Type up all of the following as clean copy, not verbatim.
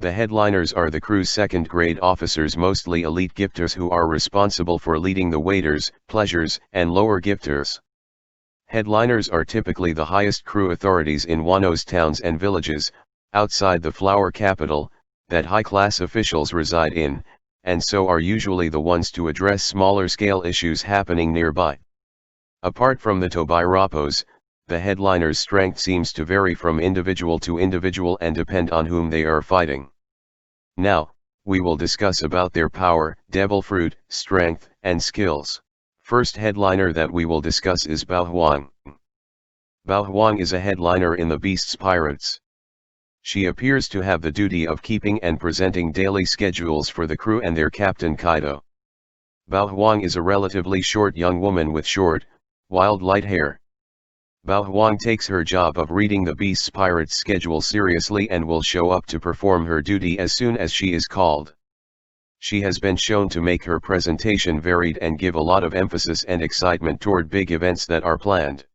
The headliners are the crew's second-grade officers, mostly elite gifters who are responsible for leading the waiters, pleasures, and lower gifters. Headliners are typically the highest crew authorities in Wano's towns and villages, outside the flower capital, that high-class officials reside in, and so are usually the ones to address smaller-scale issues happening nearby. Apart from the Tobai Rapos, the headliner's strength seems to vary from individual to individual and depend on whom they are fighting. Now, we will discuss about their power, devil fruit, strength, and skills. First headliner that we will discuss is Bao Huang. Bao Huang is a headliner in the Beast's Pirates. She appears to have the duty of keeping and presenting daily schedules for the crew and their captain Kaido. Bao Huang is a relatively short young woman with short, wild light hair. Bao Huang takes her job of reading the Beast's Pirates schedule seriously and will show up to perform her duty as soon as she is called. She has been shown to make her presentation varied and give a lot of emphasis and excitement toward big events that are planned.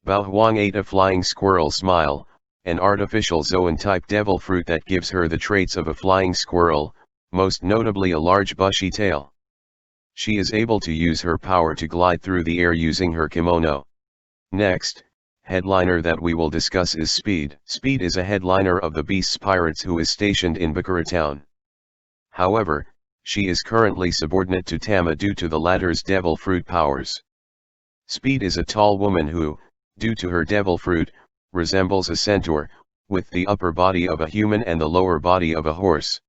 Bao Huang ate a flying squirrel smile, an artificial zoan-type devil fruit that gives her the traits of a flying squirrel, most notably a large bushy tail. She is able to use her power to glide through the air using her kimono. Next, headliner that we will discuss is Speed. Speed is a headliner of the Beast's Pirates who is stationed in B.D.A town. However, she is currently subordinate to Tama due to the latter's devil fruit powers. Speed is a tall woman who, due to her devil fruit, resembles a centaur, with the upper body of a human and the lower body of a horse.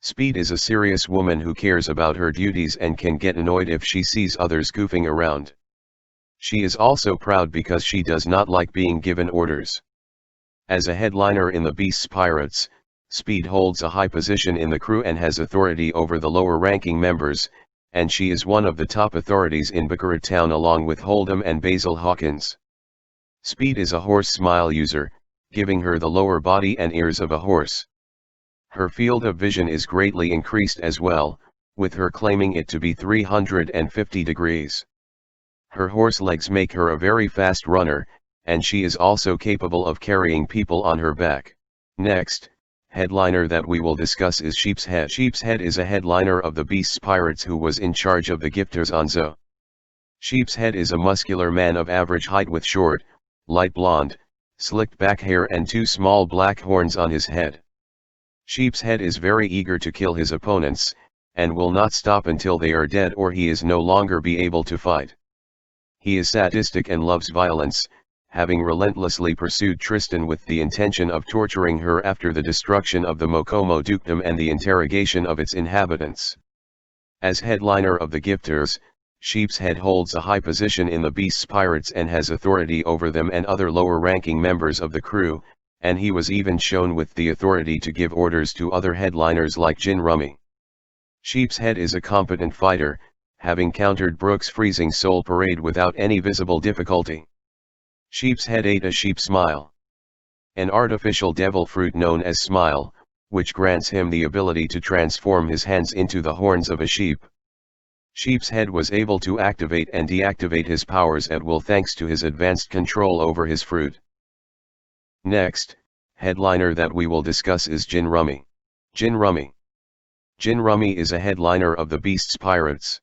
Speed is a serious woman who cares about her duties and can get annoyed if she sees others goofing around. She is also proud because she does not like being given orders. As a headliner in the Beast's Pirates, Speed holds a high position in the crew and has authority over the lower-ranking members, and she is one of the top authorities in B.D.A town along with Holdem and Basil Hawkins. Speed is a horse smile user, giving her the lower body and ears of a horse. Her field of vision is greatly increased as well, with her claiming it to be 350 degrees. Her horse legs make her a very fast runner, and she is also capable of carrying people on her back. Next, headliner that we will discuss is Sheep's Head. Sheep's Head is a headliner of the Beast's Pirates who was in charge of the gifters on Zo. Sheep's Head is a muscular man of average height with short, light blonde, slicked back hair and two small black horns on his head. Sheep's Head is very eager to kill his opponents, and will not stop until they are dead or he is no longer be able to fight. He is sadistic and loves violence, having relentlessly pursued Tristan with the intention of torturing her after the destruction of the Mokomo dukedom and the interrogation of its inhabitants. As headliner of the gifters, Sheep's Head holds a high position in the Beast's Pirates and has authority over them and other lower-ranking members of the crew, and he was even shown with the authority to give orders to other headliners like Jin Rummy. Sheep's Head is a competent fighter, having countered Brook's freezing soul parade without any visible difficulty. Sheep's Head ate a sheep smile, an artificial devil fruit known as Smile, which grants him the ability to transform his hands into the horns of a sheep. Sheep's Head was able to activate and deactivate his powers at will thanks to his advanced control over his fruit. Next, headliner that we will discuss is Jin Rummy. Jin Rummy. Jin Rummy is a headliner of the Beast's Pirates.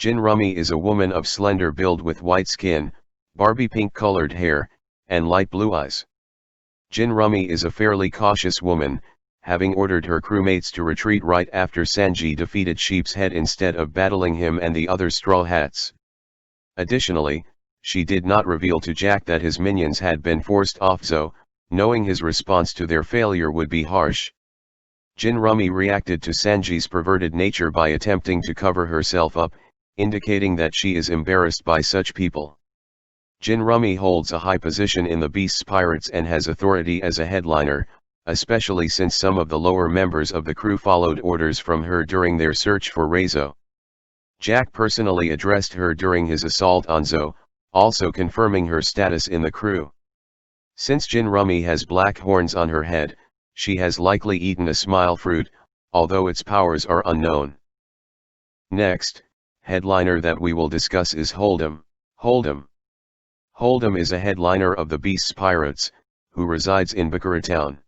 Jin Rummy is a woman of slender build with white skin, Barbie pink-colored hair, and light blue eyes. Jin Rummy is a fairly cautious woman, having ordered her crewmates to retreat right after Sanji defeated Sheep's Head instead of battling him and the other Straw Hats. Additionally, she did not reveal to Jack that his minions had been forced off Zo, knowing his response to their failure would be harsh. Jin Rummy reacted to Sanji's perverted nature by attempting to cover herself up, indicating that she is embarrassed by such people. Jin Rummy holds a high position in the Beast's Pirates and has authority as a headliner, especially since some of the lower members of the crew followed orders from her during their search for Reizo. Jack personally addressed her during his assault on Zo, also confirming her status in the crew. Since Jin Rummy has black horns on her head, she has likely eaten a smile fruit, although its powers are unknown. Next, headliner that we will discuss is Holdem. Holdem. Holdem is a headliner of the Beast's Pirates, who resides in B.D.A town.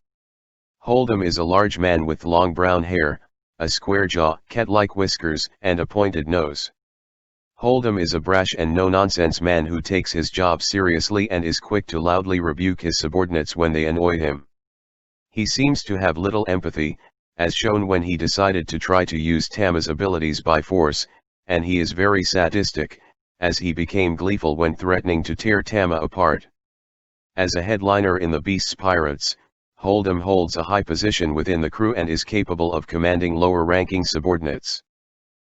Holdem is a large man with long brown hair, a square jaw, cat-like whiskers, and a pointed nose. Holdem is a brash and no-nonsense man who takes his job seriously and is quick to loudly rebuke his subordinates when they annoy him. He seems to have little empathy, as shown when he decided to try to use Tama's abilities by force, and he is very sadistic, as he became gleeful when threatening to tear Tama apart. As a headliner in the Beast's Pirates, Holdem holds a high position within the crew and is capable of commanding lower-ranking subordinates.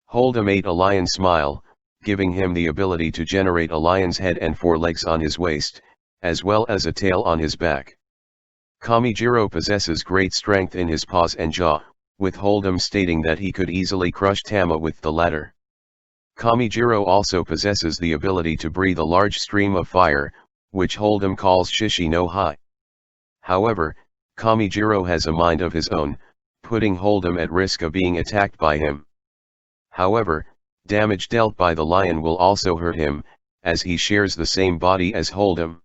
Holdem ate a lion smile, giving him the ability to generate a lion's head and 4 legs on his waist, as well as a tail on his back. Kamijiro possesses great strength in his paws and jaw, with Holdem stating that he could easily crush Tama with the latter. Kamijiro also possesses the ability to breathe a large stream of fire, which Holdem calls Shishi no Hai. However, Kamijiro has a mind of his own, putting Holdem at risk of being attacked by him. However, damage dealt by the lion will also hurt him, as he shares the same body as Holdem.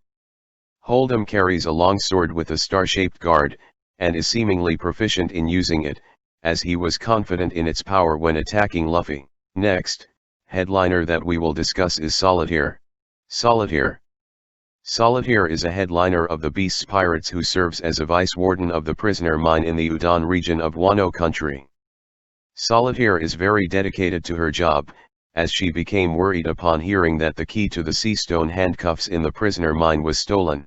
Holdem carries a long sword with a star-shaped guard, and is seemingly proficient in using it, as he was confident in its power when attacking Luffy. Next, headliner that we will discuss is Solitaire. Solitaire. Solitaire is a headliner of the Beast's Pirates who serves as a vice-warden of the prisoner mine in the Udon region of Wano country. Solitaire is very dedicated to her job, as she became worried upon hearing that the key to the sea stone handcuffs in the prisoner mine was stolen.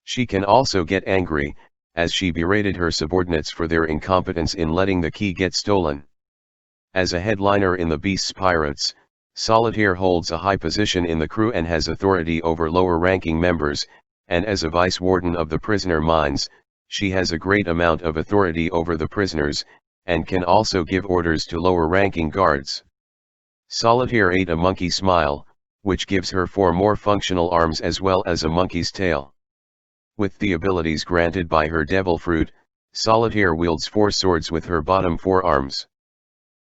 She can also get angry, as she berated her subordinates for their incompetence in letting the key get stolen. As a headliner in the Beast's Pirates, Solitaire holds a high position in the crew and has authority over lower-ranking members, and as a vice-warden of the prisoner mines, she has a great amount of authority over the prisoners, and can also give orders to lower-ranking guards. Solitaire ate a monkey smile, which gives her 4 more functional arms as well as a monkey's tail. With the abilities granted by her devil fruit, Solitaire wields 4 swords with her bottom 4 arms.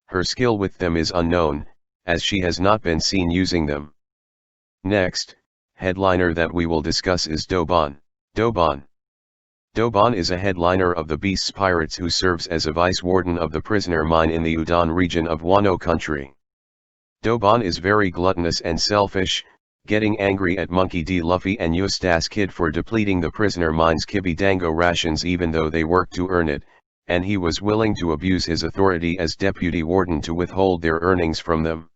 Her skill with them is unknown, as she has not been seen using them. Next, headliner that we will discuss is Dobon. Dobon. Dobon is a headliner of the Beast's Pirates who serves as a vice-warden of the prisoner mine in the Udon region of Wano country. Dobon is very gluttonous and selfish, getting angry at Monkey D. Luffy and Eustace Kid for depleting the prisoner mine's Kibidango rations even though they worked to earn it, and he was willing to abuse his authority as deputy warden to withhold their earnings from them.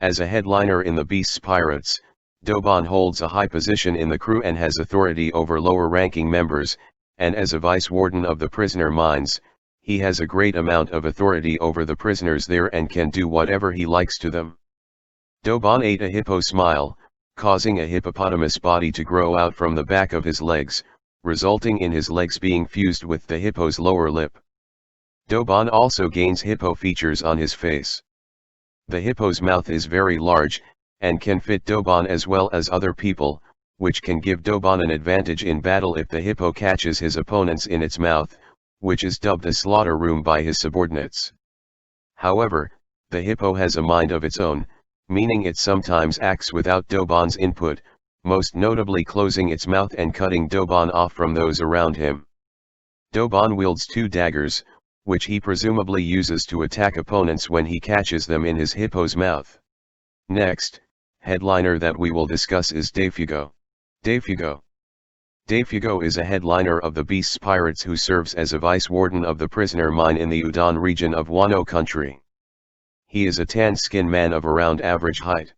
As a headliner in the Beast's Pirates, Dobon holds a high position in the crew and has authority over lower-ranking members, and as a vice-warden of the prisoner mines, he has a great amount of authority over the prisoners there and can do whatever he likes to them. Dobon ate a hippo smile, causing a hippopotamus body to grow out from the back of his legs, resulting in his legs being fused with the hippo's lower lip. Dobon also gains hippo features on his face. The hippo's mouth is very large, and can fit Dobon as well as other people, which can give Dobon an advantage in battle if the hippo catches his opponents in its mouth, which is dubbed a slaughter room by his subordinates. However, the hippo has a mind of its own, meaning it sometimes acts without Dobon's input, most notably closing its mouth and cutting Dobon off from those around him. Dobon wields 2 daggers, which he presumably uses to attack opponents when he catches them in his hippo's mouth. Next, headliner that we will discuss is Defugo. Defugo. Defugo is a headliner of the Beast's Pirates who serves as a vice-warden of the prisoner mine in the Udon region of Wano country. He is a tan-skinned man of around average height.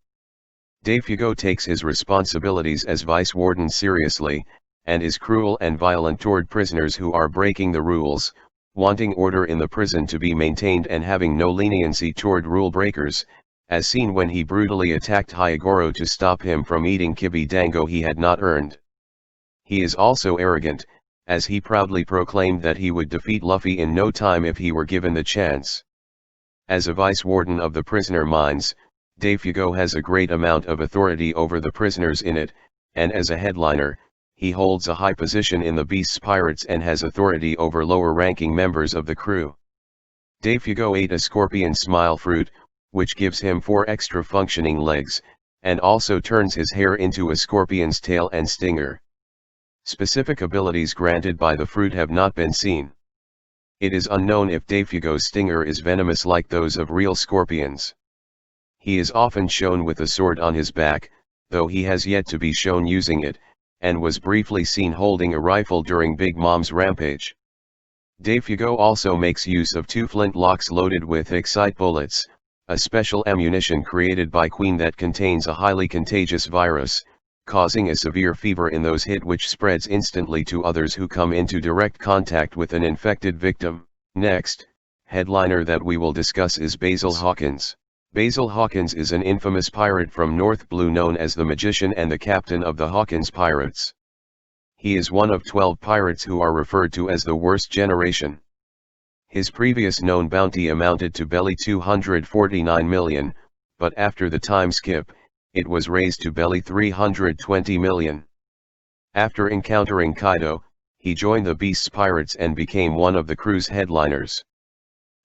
Defugo takes his responsibilities as vice-warden seriously, and is cruel and violent toward prisoners who are breaking the rules, wanting order in the prison to be maintained and having no leniency toward rule breakers, as seen when he brutally attacked Hyogoro to stop him from eating Kibidango he had not earned. He is also arrogant, as he proudly proclaimed that he would defeat Luffy in no time if he were given the chance. As a vice-warden of the prisoner mines, Defugo has a great amount of authority over the prisoners in it, and as a headliner, he holds a high position in the Beast's Pirates and has authority over lower-ranking members of the crew. Defugo ate a scorpion smile fruit, which gives him 4 extra functioning legs, and also turns his hair into a scorpion's tail and stinger. Specific abilities granted by the fruit have not been seen. It is unknown if Defugo's stinger is venomous like those of real scorpions. He is often shown with a sword on his back, though he has yet to be shown using it, and was briefly seen holding a rifle during Big Mom's rampage. Defugo also makes use of 2 flintlocks loaded with excite bullets, a special ammunition created by Queen that contains a highly contagious virus, causing a severe fever in those hit which spreads instantly to others who come into direct contact with an infected victim. Next, headliner that we will discuss is Basil Hawkins. Basil Hawkins is an infamous pirate from North Blue known as the Magician and the captain of the Hawkins Pirates. He is one of 12 pirates who are referred to as the worst generation. His previous known bounty amounted to belly 249 million, but after the time skip, it was raised to belly 320 million. After encountering Kaido, he joined the Beast's pirates and became one of the crew's headliners.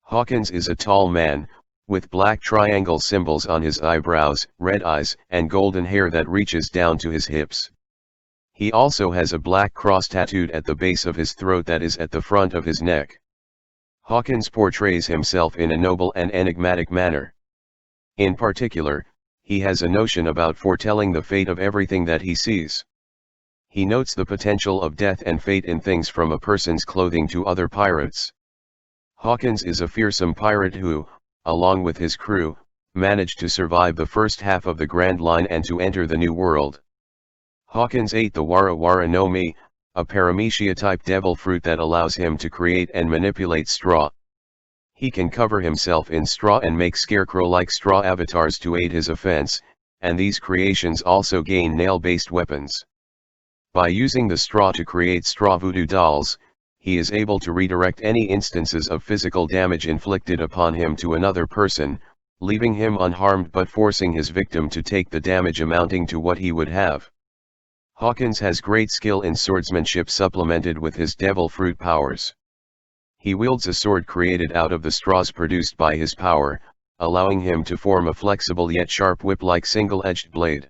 Hawkins is a tall man, with black triangle symbols on his eyebrows, red eyes, and golden hair that reaches down to his hips. He also has a black cross tattooed at the base of his throat that is at the front of his neck. Hawkins portrays himself in a noble and enigmatic manner. In particular, he has a notion about foretelling the fate of everything that he sees. He notes the potential of death and fate in things from a person's clothing to other pirates. Hawkins is a fearsome pirate who, along with his crew, managed to survive the first half of the Grand Line and to enter the New World. Hawkins ate the Wara Wara no Mi, a paramecia-type devil fruit that allows him to create and manipulate straw. He can cover himself in straw and make scarecrow-like straw avatars to aid his offense, and these creations also gain nail-based weapons. By using the straw to create straw voodoo dolls, he is able to redirect any instances of physical damage inflicted upon him to another person, leaving him unharmed but forcing his victim to take the damage amounting to what he would have. Hawkins has great skill in swordsmanship supplemented with his devil fruit powers. He wields a sword created out of the straws produced by his power, allowing him to form a flexible yet sharp whip-like single-edged blade.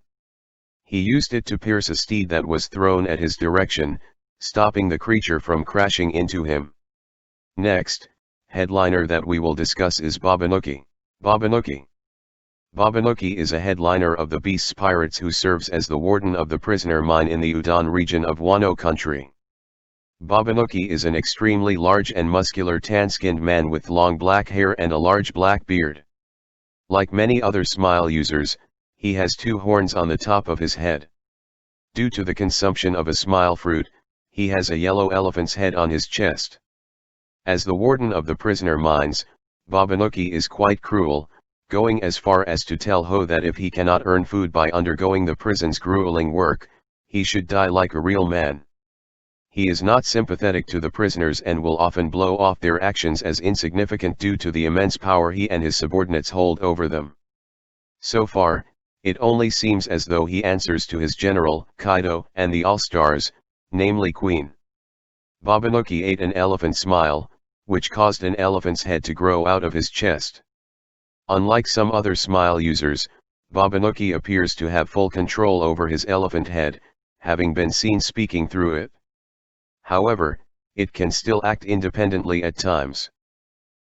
He used it to pierce a steed that was thrown at his direction, stopping the creature from crashing into him. Next, headliner that we will discuss is Babanooki. Babanooki is a headliner of the Beast's pirates who serves as the warden of the prisoner mine in the Udon region of Wano country. Babanooki is an extremely large and muscular tan-skinned man with long black hair and a large black beard. Like many other smile users, he has 2 horns on the top of his head. Due to the consumption of a smile fruit, he has a yellow elephant's head on his chest. As the warden of the prisoner mines, Babanooki is quite cruel, going as far as to tell Ho that if he cannot earn food by undergoing the prison's grueling work, he should die like a real man. He is not sympathetic to the prisoners and will often blow off their actions as insignificant due to the immense power he and his subordinates hold over them. So far, it only seems as though he answers to his general, Kaido, and the All-Stars, namely Queen. Babanooki ate an elephant smile, which caused an elephant's head to grow out of his chest. Unlike some other smile users, Babanooki appears to have full control over his elephant head, having been seen speaking through it. However, it can still act independently at times.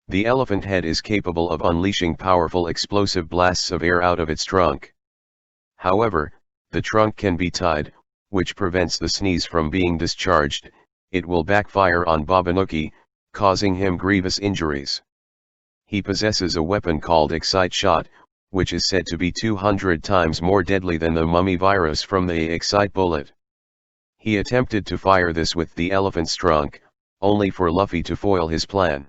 The elephant head is capable of unleashing powerful explosive blasts of air out of its trunk. However, the trunk can be tied, which prevents the sneeze from being discharged. It will backfire on Babanooki, causing him grievous injuries. He possesses a weapon called Excite Shot, which is said to be 200 times more deadly than the mummy virus from the Excite bullet. He attempted to fire this with the elephant's trunk, only for Luffy to foil his plan.